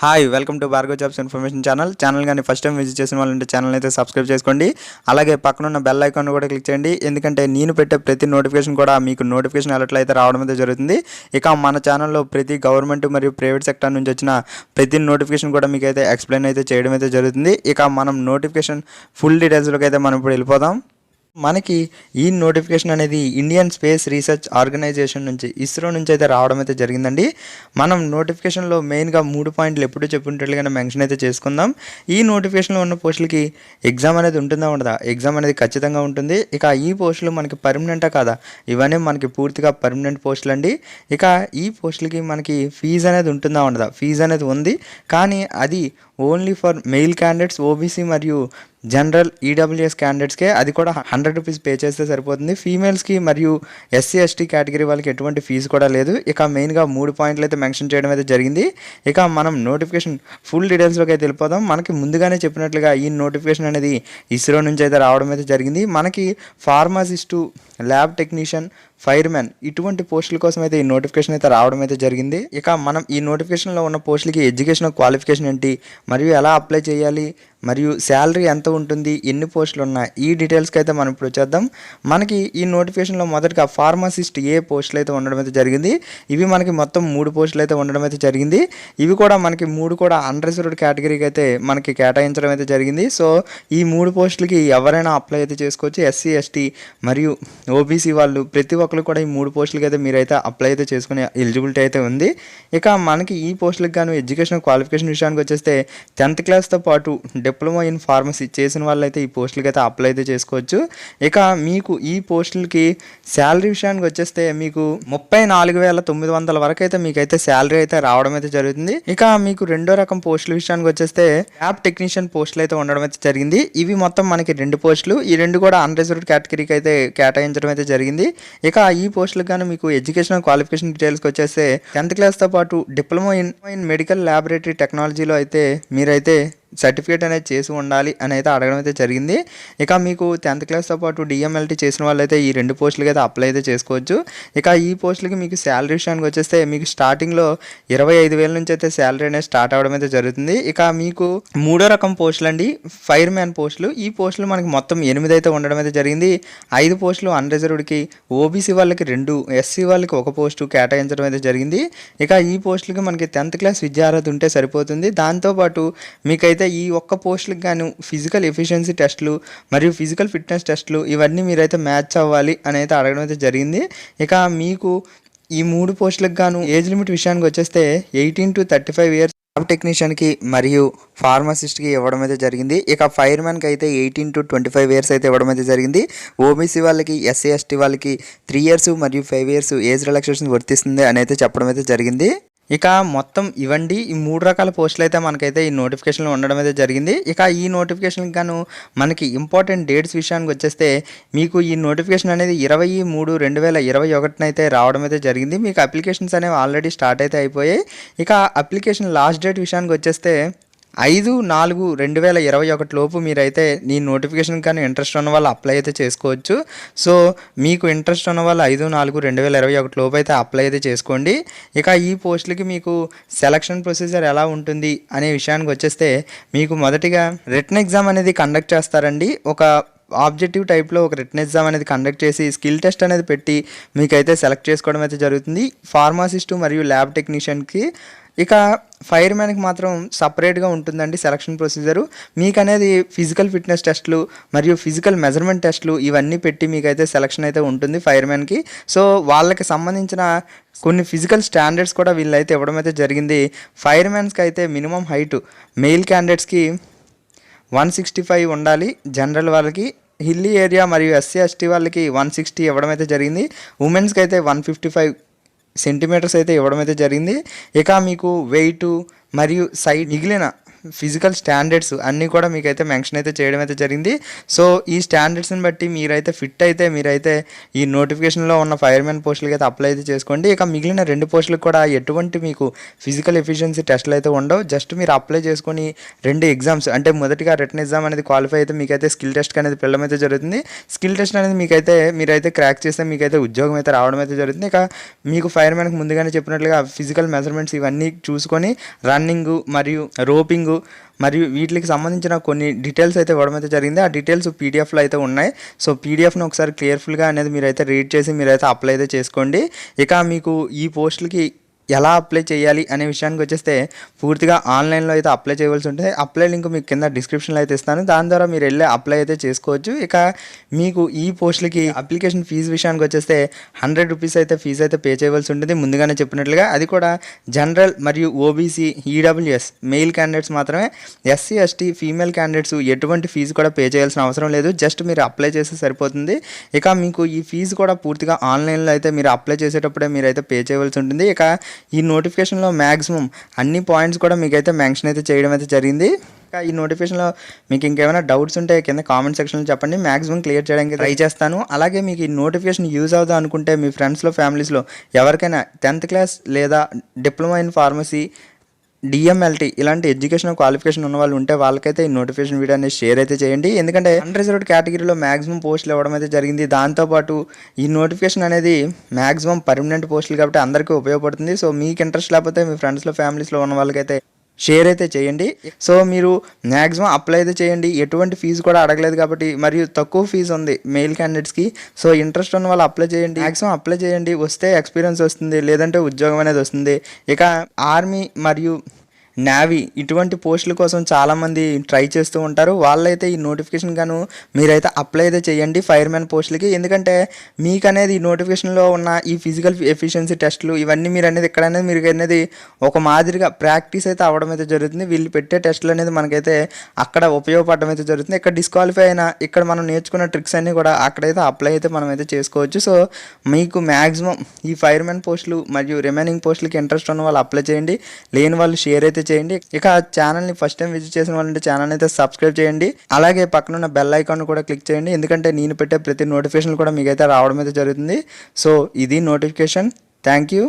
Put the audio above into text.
Hi welcome to Bhargav jobs information channel కానీ first time visit చేసిన వాళ్ళంటే ఛానల్ అయితే సబ్స్క్రైబ్ చేసుకోండి. అలాగే పక్కన ఉన్న బెల్ ఐకాన్ కూడా క్లిక్ చేయండి. ఎందుకంటే నేను పెట్టే ప్రతి నోటిఫికేషన్ కూడా మీకు నోటిఫికేషన్ అలర్ట్ అయితే రావడం అయితే జరుగుతుంది. ఇక మన ఛానల్లో ప్రతి గవర్నమెంట్ మరియు ప్రైవేట్ సెక్టర్ నుంచి వచ్చిన ప్రతి నోటిఫికేషన్ కూడా మీకు అయితే ఎక్స్ప్లెయిన్ అయితే చేయడం అయితే జరుగుతుంది. ఇక మనం నోటిఫికేషన్ ఫుల్ డీటెయిల్స్లోకి అయితే మనం ఇప్పుడు వెళ్ళిపోదాం. మనకి ఈ నోటిఫికేషన్ అనేది ఇండియన్ స్పేస్ రీసెర్చ్ ఆర్గనైజేషన్ నుంచి ఇస్రో నుంచి అయితే రావడం అయితే జరిగిందండి. మనం నోటిఫికేషన్లో మెయిన్గా 3 పాయింట్లు ఎప్పుడు చెప్పినట్లుగానే మెన్షన్ అయితే చేసుకుందాం. ఈ నోటిఫికేషన్లో ఉన్న పోస్టులకి ఎగ్జామ్ అనేది ఉంటుందా ఉండదా? ఎగ్జామ్ అనేది ఖచ్చితంగా ఉంటుంది. ఇక ఈ పోస్టులు మనకి పర్మనెంటా కాదా? ఇవన్నీ మనకి పూర్తిగా పర్మనెంట్ పోస్టులు అండి. ఇక ఈ పోస్టులకి మనకి ఫీజు అనేది ఉంటుందా ఉండదా? ఫీజు అనేది ఉంది, కానీ అది only for male candidates, OBC మరియు జనరల్ ఈడబ్ల్యూఎస్ క్యాండిడేట్స్కే. అది కూడా 100 రూపీస్ పే చేస్తే సరిపోతుంది. ఫీమేల్స్కి మరియు ఎస్సీ ఎస్టీ కేటగిరీ వాళ్ళకి ఎటువంటి ఫీజు కూడా లేదు. ఇక మెయిన్గా 3 పాయింట్లు అయితే మెన్షన్ చేయడం అయితే జరిగింది. ఇక మనం నోటిఫికేషన్ ఫుల్ డీటెయిల్స్లోకి అయితే వెళ్ళిపోదాం. మనకి ముందుగానే చెప్పినట్లుగా ఈ నోటిఫికేషన్ అనేది ఇస్రో నుంచి అయితే రావడం అయితే జరిగింది. మనకి ఫార్మసిస్టు, ల్యాబ్ టెక్నీషియన్, ఫైర్మెన్ ఇటువంటి పోస్టుల కోసం అయితే ఈ నోటిఫికేషన్ అయితే రావడం అయితే జరిగింది. ఇక మనం ఈ నోటిఫికేషన్లో ఉన్న పోస్టులకి ఎడ్యుకేషన్ క్వాలిఫికేషన్ ఏంటి, మరియు ఎలా అప్లై చేయాలి, మరియు శాలరీ ఎంత ఉంటుంది, ఎన్ని పోస్టులు ఉన్నాయి, ఈ డీటెయిల్స్కి అయితే మనం ఇప్పుడు వచ్చేద్దాం. మనకి ఈ నోటిఫికేషన్లో మొదటిగా ఫార్మసిస్ట్ ఏ పోస్టులు అయితే ఉండడం అయితే జరిగింది. ఇవి మనకి మొత్తం 3 పోస్టులు అయితే ఉండడం అయితే జరిగింది. ఇవి కూడా మనకి 3 కూడా అన్రిజర్వ్డ్ కేటగిరీకి అయితే మనకి కేటాయించడం అయితే జరిగింది. సో ఈ 3 పోస్టులకి ఎవరైనా అప్లై అయితే చేసుకోవచ్చు. ఎస్సీ ఎస్టీ మరియు ఓబీసీ వాళ్ళు ప్రతి ఒక్కరు కూడా ఈ 3 పోస్టులకి అయితే మీరైతే అప్లై అయితే చేసుకునే ఎలిజిబిలిటీ అయితే ఉంది. ఇక మనకి ఈ పోస్టులకు గాను ఎడ్యుకేషన్ క్వాలిఫికేషన్ విషయానికి వచ్చేస్తే 10th క్లాస్తో పాటు డిప్లొమా ఇన్ ఫార్మసీ చేసిన వాళ్ళు అయితే ఈ పోస్టులకి అయితే అప్లై అయితే చేసుకోవచ్చు. ఇక మీకు ఈ పోస్టులకి శాలరీ విషయానికి వచ్చేస్తే మీకు 34,900 వరకు అయితే మీకైతే శాలరీ అయితే రావడం అయితే జరుగుతుంది. ఇక మీకు రెండో రకం పోస్టుల విషయానికి వచ్చేస్తే ల్యాబ్ టెక్నీషియన్ పోస్టులు అయితే ఉండడం అయితే జరిగింది. ఇవి మొత్తం మనకి 2 పోస్టులు. ఈ 2 కూడా అన్రిజర్వ్డ్ కేటగిరీకి అయితే కేటాయించడం అయితే జరిగింది. ఇక ఈ పోస్టులకు కానీ మీకు ఎడ్యుకేషన్ క్వాలిఫికేషన్ డీటెయిల్స్కి వచ్చేస్తే 10th క్లాస్తో పాటు డిప్లొమా ఇన్ మెడికల్ ల్యాబొరేటరీ టెక్నాలజీలో అయితే మీరైతే సర్టిఫికేట్ అనేది చేసి ఉండాలి అని అయితే అడగడం అయితే జరిగింది. ఇక మీకు 10th క్లాస్తో పాటు డిఎంఎల్టీ చేసిన వాళ్ళైతే ఈ 2 పోస్టులకి అయితే అప్లై అయితే చేసుకోవచ్చు. ఇక ఈ పోస్టులకి మీకు శాలరీ విషయానికి వచ్చేస్తే మీకు స్టార్టింగ్లో 25,000 నుంచి అయితే శాలరీ అనేది స్టార్ట్ అవ్వడం అయితే జరుగుతుంది. ఇక మీకు మూడో రకం పోస్టులు అండి, ఫైర్ మ్యాన్ పోస్టులు. ఈ పోస్టులు మనకి మొత్తం 8 అయితే ఉండడం అయితే జరిగింది. 5 పోస్టులు అన్రిజర్వ్డ్కి, ఓబీసీ వాళ్ళకి 2, ఎస్సీ వాళ్ళకి 1 పోస్టు కేటాయించడం అయితే జరిగింది. ఇక ఈ పోస్టులకి మనకి 10th క్లాస్ విద్యార్హత ఉంటే సరిపోతుంది. దాంతోపాటు మీకైతే ఈ ఒక్క పోస్టులకు గాను ఫిజికల్ ఎఫిషియన్సీ టెస్టులు మరియు ఫిజికల్ ఫిట్నెస్ టెస్టులు ఇవన్నీ మీరైతే మ్యాచ్ అవ్వాలి అని అయితే అడగడం అయితే జరిగింది. ఇక మీకు ఈ 3 పోస్టులకు గాను ఏజ్ లిమిట్ విషయానికి వచ్చేస్తే 18 to 35 ఇయర్స్ ల్యాబ్ టెక్నీషియన్కి మరియు ఫార్మసిస్ట్కి ఇవ్వడం అయితే జరిగింది. ఇక ఫైర్మెన్కి అయితే 18 to 25 ఇయర్స్ అయితే ఇవ్వడం అయితే జరిగింది. ఓబీసీ వాళ్ళకి, ఎస్సీ ఎస్టీ వాళ్ళకి 3 ఇయర్స్ మరియు 5 ఇయర్స్ ఏజ్ రిలాక్సేషన్ వర్తిస్తుంది అని అయితే చెప్పడం అయితే జరిగింది. ఇక మొత్తం ఇవ్వండి ఈ 3 రకాల పోస్టులు అయితే మనకైతే ఈ నోటిఫికేషన్లో ఉండడం అయితే జరిగింది. ఇక ఈ నోటిఫికేషన్కి గాను మనకి ఇంపార్టెంట్ డేట్స్ విషయానికి వచ్చేస్తే మీకు ఈ నోటిఫికేషన్ అనేది 23/3/2021 అయితే రావడం అయితే జరిగింది. మీకు అప్లికేషన్స్ అనేవి ఆల్రెడీ స్టార్ట్ అయితే అయిపోయాయి. ఇక అప్లికేషన్ లాస్ట్ డేట్ విషయానికి వచ్చేస్తే 5/4/2021 లోపు మీరైతే ఈ నోటిఫికేషన్ కానీ ఇంట్రెస్ట్ ఉన్న వాళ్ళు అప్లై అయితే చేసుకోవచ్చు. సో మీకు ఇంట్రెస్ట్ ఉన్న వాళ్ళు 5/4/2021 లోపు అయితే అప్లై అయితే చేసుకోండి. ఇక ఈ పోస్టులకి మీకు సెలక్షన్ ప్రొసీజర్ ఎలా ఉంటుంది అనే విషయానికి వచ్చేస్తే మీకు మొదటిగా రిటన్ ఎగ్జామ్ అనేది కండక్ట్ చేస్తారండి. ఒక ఆబ్జెక్టివ్ టైప్లో ఒక రిటన్ ఎగ్జామ్ అనేది కండక్ట్ చేసి స్కిల్ టెస్ట్ అనేది పెట్టి మీకైతే సెలెక్ట్ చేసుకోవడం అయితే జరుగుతుంది ఫార్మసిస్టు మరియు ల్యాబ్ టెక్నీషియన్కి. ఇక ఫైర్ మ్యాన్కి మాత్రం సపరేట్గా ఉంటుందండి సెలక్షన్ ప్రొసీజరు. మీకు అనేది ఫిజికల్ ఫిట్నెస్ టెస్టులు మరియు ఫిజికల్ మెజర్మెంట్ టెస్టులు ఇవన్నీ పెట్టి మీకైతే సెలక్షన్ అయితే ఉంటుంది ఫైర్ మ్యాన్కి. సో వాళ్ళకి సంబంధించిన కొన్ని ఫిజికల్ స్టాండర్డ్స్ కూడా వీళ్ళైతే ఇవ్వడం అయితే జరిగింది. ఫైర్ మ్యాన్స్కి అయితే మినిమం హైట్ మెయిల్ క్యాండిడేట్స్కి 165 ఉండాలి, జనరల్ వాళ్ళకి. హిల్లీ ఏరియా మరియు ఎస్సీ ఎస్టీ వాళ్ళకి 160 ఇవ్వడం అయితే జరిగింది. ఉమెన్స్కి అయితే 155 సెంటీమీటర్స్ అయితే ఇవ్వడం అయితే జరిగింది. ఇక మీకు వెయిట్ మరియు సైడ్ మిగిలిన ఫిజికల్ స్టాండర్డ్స్ అన్నీ కూడా మీకైతే మెన్షన్ అయితే చేయడం అయితే జరిగింది. సో ఈ స్టాండర్డ్స్ని బట్టి మీరైతే ఫిట్ అయితే మీరైతే ఈ నోటిఫికేషన్లో ఉన్న ఫైర్మెన్ పోస్టులకి అయితే అప్లై అయితే చేసుకోండి. ఇక మిగిలిన 2 పోస్టులకు కూడా ఎటువంటి మీకు ఫిజికల్ ఎఫిషియన్సీ టెస్టులు అయితే ఉండవు. జస్ట్ మీరు అప్లై చేసుకొని 2 ఎగ్జామ్స్ అంటే మొదటిగా రిటన్ ఎగ్జామ్ అనేది క్వాలిఫై అయితే మీకైతే స్కిల్ టెస్ట్ అనేది పిల్లడం అయితే జరుగుతుంది. స్కిల్ టెస్ట్ అనేది మీరైతే క్రాక్ చేస్తే మీకైతే ఉద్యోగం అయితే రావడం అయితే జరుగుతుంది. ఇక మీకు ఫైర్మెన్కి ముందుగానే చెప్పినట్లుగా ఫిజికల్ మెజర్మెంట్స్ ఇవన్నీ చూసుకొని రన్నింగ్ మరియు రోపింగ్ మరియు వీటికి సంబంధించిన కొన్ని డీటెయిల్స్ అయితే ఇవ్వడం అయితే జరిగింది. ఆ డీటెయిల్స్ పీడిఎఫ్లో అయితే ఉన్నాయి. సో పీడిఎఫ్ను ఒకసారి క్లియర్ఫుల్గా అనేది మీరైతే రీడ్ చేసి మీరైతే అప్లై అయితే చేసుకోండి. ఇక మీకు ఈ పోస్టులకి ఎలా అప్లై చేయాలి అనే విషయానికి వచ్చేస్తే పూర్తిగా ఆన్లైన్లో అయితే అప్లై చేయవలసి ఉంటుంది. అప్లై లింక్ మీకు కింద డిస్క్రిప్షన్లో అయితే ఇస్తాను. దాని ద్వారా మీరు వెళ్ళి అప్లై అయితే చేసుకోవచ్చు. ఇక మీకు ఈ పోస్టులకి అప్లికేషన్ ఫీజు విషయానికి వచ్చేస్తే 100 రూపీస్ అయితే ఫీజు అయితే పే చేయవలసి ఉంటుంది ముందుగానే చెప్పినట్లుగా. అది కూడా జనరల్ మరియు ఓబీసీ ఈడబ్ల్యూఎస్ మెయిల్ క్యాండిడేట్స్ మాత్రమే. ఎస్సీ ఎస్టీ ఫీమేల్ క్యాండిడేట్స్ ఎటువంటి ఫీజు కూడా పే చేయాల్సిన అవసరం లేదు. జస్ట్ మీరు అప్లై చేస్తే సరిపోతుంది. ఇక మీకు ఈ ఫీజు కూడా పూర్తిగా ఆన్లైన్లో అయితే మీరు అప్లై చేసేటప్పుడే మీరైతే పే చేయవలసి ఉంటుంది. ఇక ఈ నోటిఫికేషన్లో మ్యాక్సిమం అన్ని పాయింట్స్ కూడా మీకైతే మెన్షన్ అయితే చేయడం అయితే జరిగింది. ఈ నోటిఫికేషన్లో మీకు ఇంకేమైనా డౌట్స్ ఉంటే కింద కామెంట్ సెక్షన్లో చెప్పండి. మ్యాక్సిమం క్లియర్ చేయడానికి ట్రై చేస్తాను. అలాగే మీకు ఈ నోటిఫికేషన్ యూజ్ అవుదా అనుకుంటే మీ ఫ్రెండ్స్లో ఫ్యామిలీస్లో ఎవరికైనా 10th క్లాస్ లేదా డిప్లొమా ఇన్ ఫార్మసీ డిఎంఎల్టీ ఇలాంటి ఎడ్యుకేషన్ క్వాలిఫికేషన్ ఉన్న వాళ్ళు ఉంటే వాళ్ళకైతే ఈ నోటిఫికేషన్ వీడియో అనేది షేర్ అయితే చేయండి. ఎందుకంటే అన్రిజర్వ్డ్ కేటగిరీలో మ్యాక్సిమం పోస్టులు ఇవ్వడం అయితే జరిగింది. దాంతోపాటు ఈ నోటిఫికేషన్ అనేది మ్యాక్సిమం పర్మనెంట్ పోస్టులు కాబట్టి అందరికీ ఉపయోగపడుతుంది. సో మీకు ఇంట్రెస్ట్ లేకపోతే మీ ఫ్రెండ్స్లో ఫ్యామిలీస్లో ఉన్న వాళ్ళకైతే షేర్ అయితే చేయండి. సో మీరు మ్యాక్సిమం అప్లై అయితే చేయండి. ఎటువంటి ఫీజు కూడా అడగలేదు కాబట్టి మరియు తక్కువ ఫీజు ఉంది మెయిల్ క్యాండిడేట్స్కి. సో ఇంట్రెస్ట్ ఉన్న వాళ్ళు అప్లై చేయండి. మ్యాక్సిమం అప్లై చేయండి. వస్తే ఎక్స్పీరియన్స్ వస్తుంది, లేదంటే ఉద్యోగం అనేది వస్తుంది. ఇక ఆర్మీ మరియు నేవీ ఇటువంటి పోస్టుల కోసం చాలామంది ట్రై చేస్తూ ఉంటారు. వాళ్ళైతే ఈ నోటిఫికేషన్ గాను మీరైతే అప్లై అయితే చేయండి ఫైర్మెన్ పోస్టులకి. ఎందుకంటే మీకు అనేది ఈ నోటిఫికేషన్లో ఉన్న ఈ ఫిజికల్ ఎఫిషియన్సీ టెస్టులు ఇవన్నీ మీరు అనేది ఇక్కడ అనేది మీరు అనేది ఒక మాదిరిగా ప్రాక్టీస్ అయితే అవ్వడం అయితే జరుగుతుంది. వీళ్ళు పెట్టే టెస్టులు అనేది మనకైతే అక్కడ ఉపయోగపడడం అయితే జరుగుతుంది. ఇక్కడ డిస్క్వాలిఫై అయినా ఇక్కడ మనం నేర్చుకున్న ట్రిక్స్ అన్నీ కూడా అక్కడైతే అప్లై అయితే మనం అయితే చేసుకోవచ్చు. సో మీకు మ్యాక్సిమం ఈ ఫైర్మెన్ పోస్టులు మరియు రిమైనింగ్ పోస్టులకి ఇంట్రెస్ట్ ఉన్న వాళ్ళు అప్లై చేయండి. లేని వాళ్ళు షేర్ అయితే చేయండి. ఇక ఛానల్ని ఫస్ట్ టైం విజిట్ చేసిన వాళ్ళంటే ఛానల్ అయితే సబ్స్క్రైబ్ చేయండి. అలాగే పక్కన ఉన్న బెల్ ఐకాన్ కూడా క్లిక్ చేయండి. ఎందుకంటే నేను పెట్టే ప్రతి నోటిఫికేషన్ కూడా మీకైతే రావడం అయితే జరుగుతుంది. సో ఇది నోటిఫికేషన్. Thank you.